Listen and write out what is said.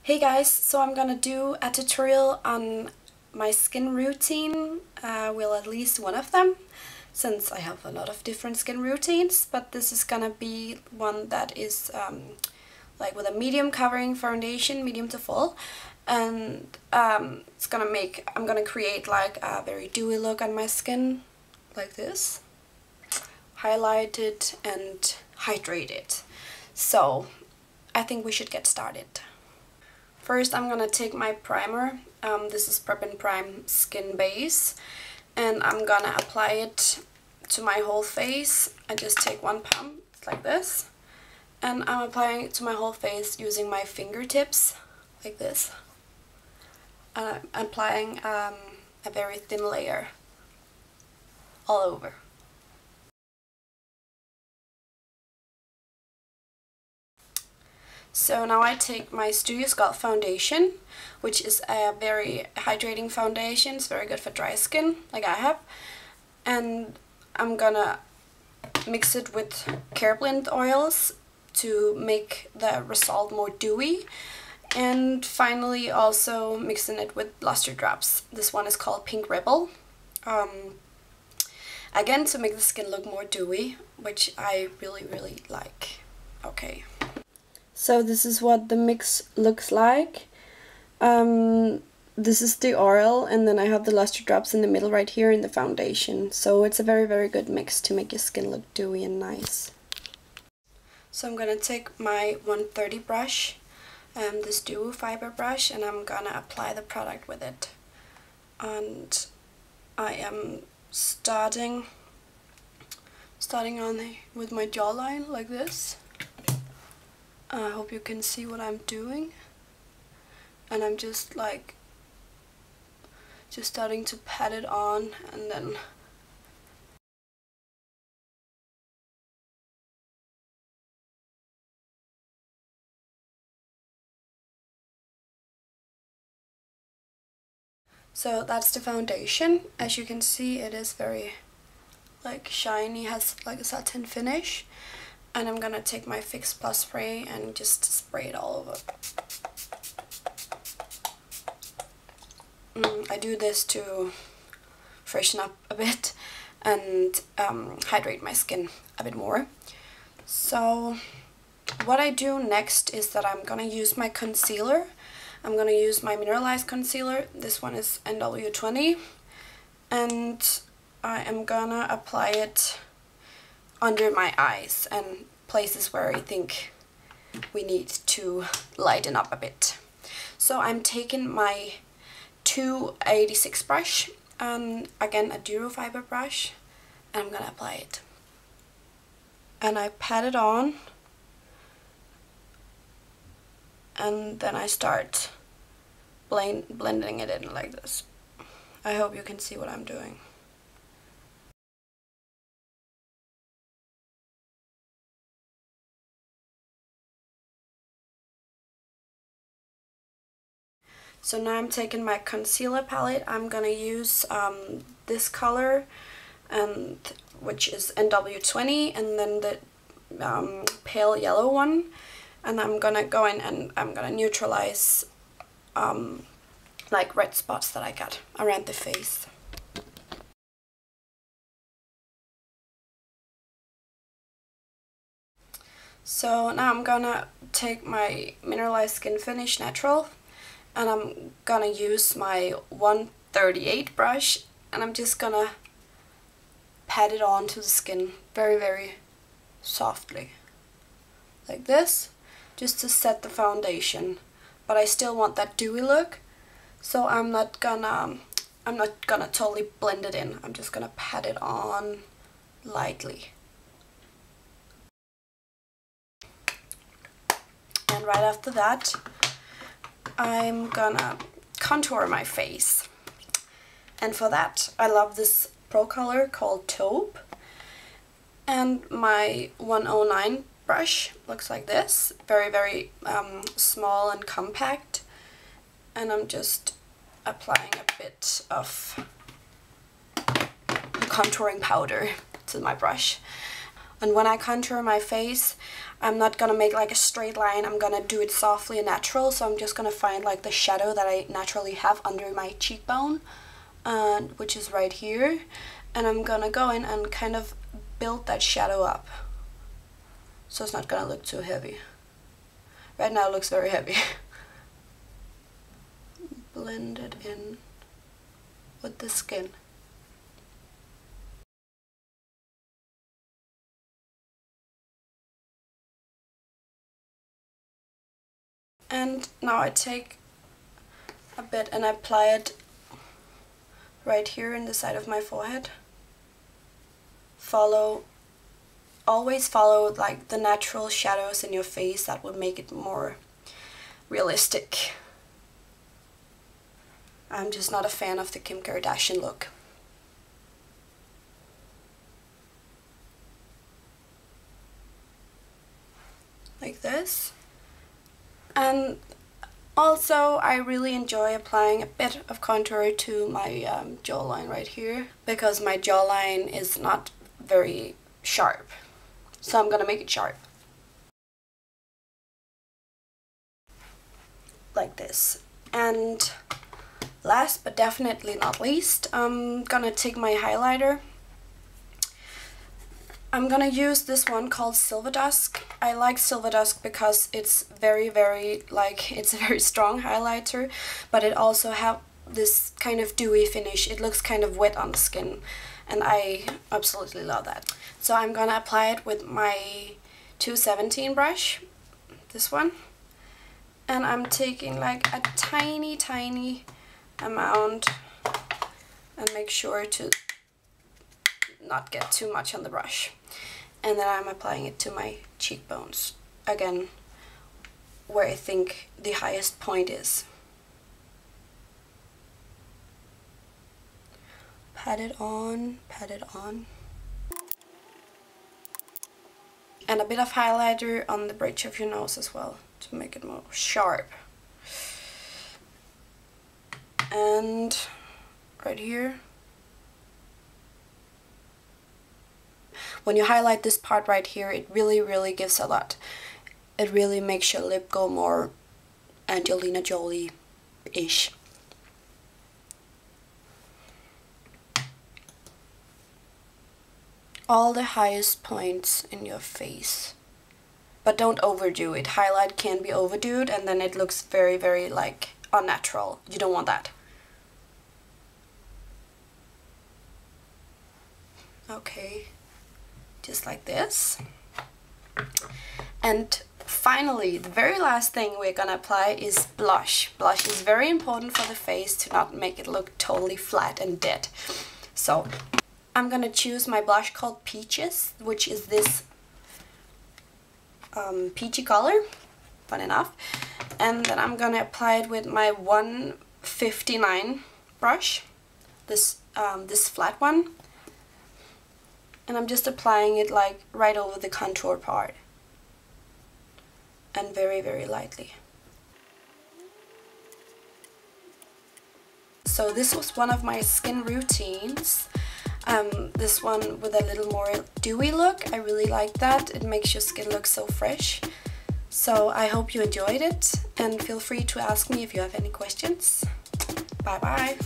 Hey guys, so I'm gonna do a tutorial on my skin routine, well, at least one of them, since I have a lot of different skin routines, but this is gonna be one that is like with a medium covering foundation, medium to full, and I'm gonna create like a very dewy look on my skin, like this, highlighted and hydrated. So I think we should get started. First, I'm gonna take my primer. This is Prep+Prime Skin Base, and I'm gonna apply it to my whole face. I just take one pump like this, and I'm applying it to my whole face using my fingertips like this. And I'm applying a very thin layer all over. So now I take my Studio Sculpt foundation, which is a very hydrating foundation. It's very good for dry skin, like I have. And I'm gonna mix it with Care Blend oils to make the result more dewy. And finally also mixing it with Lustre drops. This one is called Pink Rebel. Again, to make the skin look more dewy, which I really like. Okay. So this is what the mix looks like. This is the oil, and then I have the Lustre drops in the middle right here in the foundation. So it's a very good mix to make your skin look dewy and nice. So I'm gonna take my 130 brush, this Dewy fiber brush, and I'm gonna apply the product with it. And I am starting with my jawline like this. I hope you can see what I'm doing, and I'm just starting to pat it on, and then so that's the foundation. As you can see, it is very shiny, has like a satin finish. And I'm gonna take my Fix Plus spray and just spray it all over. I do this to freshen up a bit and hydrate my skin a bit more. So what I do next is that I'm gonna use my concealer. I'm gonna use my Mineralize concealer. This one is NW20, and I am gonna apply it under my eyes and places where I think we need to lighten up a bit. So I'm taking my 286 brush, and again a Dewy fiber brush, and I'm gonna apply it. And I pat it on, and then I start blending it in like this. I hope you can see what I'm doing. So now I'm taking my concealer palette. I'm gonna use this color, and which is NW20, and then the pale yellow one. And I'm gonna go in and I'm gonna neutralize like red spots that I got around the face. So now I'm gonna take my Mineralize Skinfinish Natural, and I'm gonna use my 138 brush, and I'm just gonna pat it onto the skin very softly, like this, just to set the foundation. But I still want that dewy look, so I'm not gonna totally blend it in. I'm just gonna pat it on lightly. And right after that, I'm gonna contour my face, and for that I love this pro color called Taupe, and my 109 brush looks like this, very small and compact, and I'm just applying a bit of contouring powder to my brush. And when I contour my face, I'm not gonna make like a straight line, I'm gonna do it softly and natural. So I'm just gonna find like the shadow that I naturally have under my cheekbone, which is right here. And I'm gonna go in and kind of build that shadow up. So it's not gonna look too heavy. Right now it looks very heavy. Blend it in with the skin. And now I take a bit and apply it right here in the side of my forehead. Always follow like the natural shadows in your face. That would make it more realistic. I'm just not a fan of the Kim Kardashian look. Like this. And also I really enjoy applying a bit of contour to my jawline right here, because my jawline is not very sharp. So I'm gonna make it sharp. Like this. And last but definitely not least, I'm gonna take my highlighter. I'm gonna use this one called Silver Dusk. I like Silver Dusk because it's very it's a very strong highlighter, but it also have this kind of dewy finish. It looks kind of wet on the skin, and I absolutely love that. So I'm gonna apply it with my 217 brush, this one, and I'm taking like a tiny amount and make sure to not get too much on the brush. And then I'm applying it to my cheekbones, again where I think the highest point is. Pat it on. And a bit of highlighter on the bridge of your nose as well to make it more sharp. And right here. When you highlight this part right here, it really gives a lot. It really makes your lip go more Angelina Jolie-ish. All the highest points in your face. But don't overdo it. Highlight can be overdoed and then it looks very like unnatural. You don't want that. Okay. Just like this. And finally, the very last thing we're gonna apply is blush. Blush is very important for the face to not make it look totally flat and dead. So I'm gonna choose my blush called Peaches, which is this peachy color, fun enough. And then I'm gonna apply it with my 159 brush, this flat one. And I'm just applying it like right over the contour part. And very lightly. So this was one of my skin routines. This one with a little more dewy look. I really like that. It makes your skin look so fresh. So I hope you enjoyed it. And feel free to ask me if you have any questions. Bye bye.